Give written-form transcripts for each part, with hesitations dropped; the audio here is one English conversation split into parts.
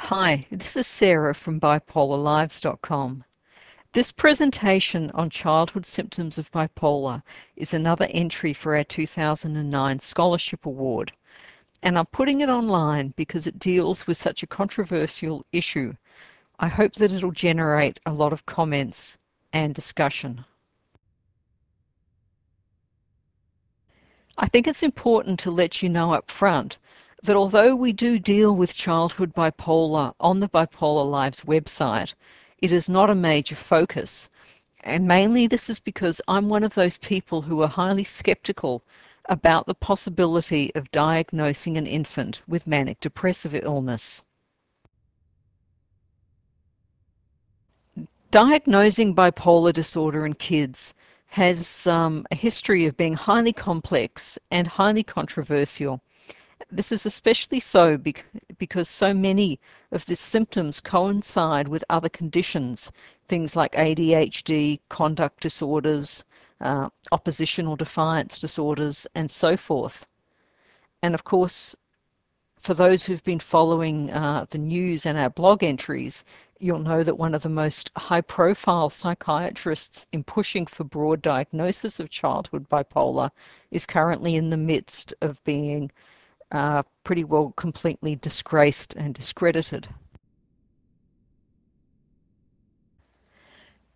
Hi, this is Sarah from bipolarlives.com. This presentation on childhood symptoms of bipolar is another entry for our 2009 Scholarship Award, and I'm putting it online because it deals with such a controversial issue. I hope that it'll generate a lot of comments and discussion. I think it's important to let you know up front that although we do deal with childhood bipolar on the Bipolar Lives website, it is not a major focus. And mainly this is because I'm one of those people who are highly skeptical about the possibility of diagnosing an infant with manic depressive illness. Diagnosing bipolar disorder in kids has a history of being highly complex and highly controversial. This is especially so because so many of the symptoms coincide with other conditions, things like ADHD, conduct disorders, oppositional defiance disorders, and so forth. And of course, for those who've been following the news and our blog entries, you'll know that one of the most high-profile psychiatrists in pushing for broad diagnosis of childhood bipolar is currently in the midst of being pretty well completely disgraced and discredited.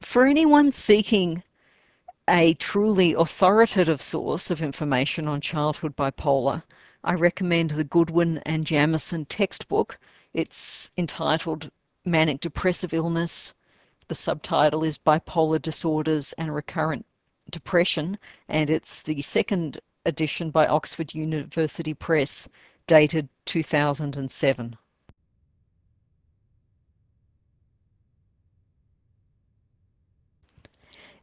For anyone seeking a truly authoritative source of information on childhood bipolar, I recommend the Goodwin and Jamieson textbook. It's entitled Manic Depressive Illness. The subtitle is Bipolar Disorders and Recurrent Depression, and it's the second edition by Oxford University Press, dated 2007.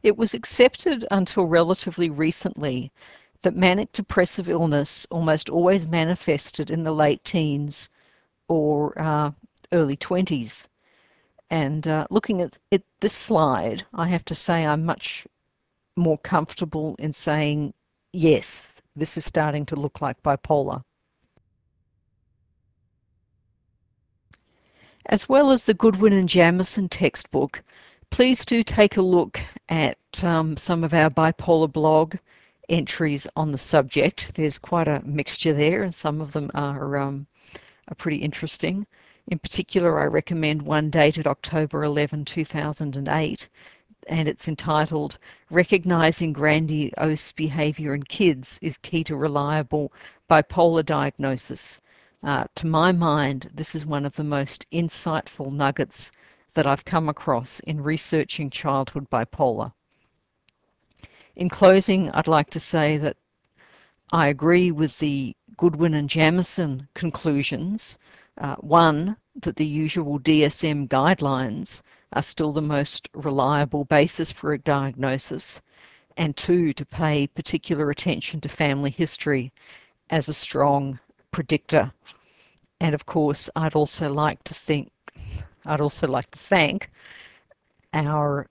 It was accepted until relatively recently that manic depressive illness almost always manifested in the late teens or early 20s. And looking at this slide, I have to say I'm much more comfortable in saying, yes, this is starting to look like bipolar. As well as the Goodwin and Jamieson textbook, please do take a look at some of our bipolar blog entries on the subject. There's quite a mixture there, and some of them are pretty interesting. In particular, I recommend one dated October 11, 2008, and it's entitled Recognizing Grandiose Behavior in Kids is Key to Reliable Bipolar Diagnosis. To my mind, this is one of the most insightful nuggets that I've come across in researching childhood bipolar. In closing, I'd like to say that I agree with the Goodwin and Jamieson conclusions. One, that the usual DSM guidelines are still the most reliable basis for a diagnosis, and two, to pay particular attention to family history as a strong predictor. And of course, I'd also like to thank our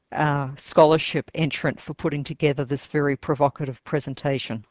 scholarship entrant for putting together this very provocative presentation.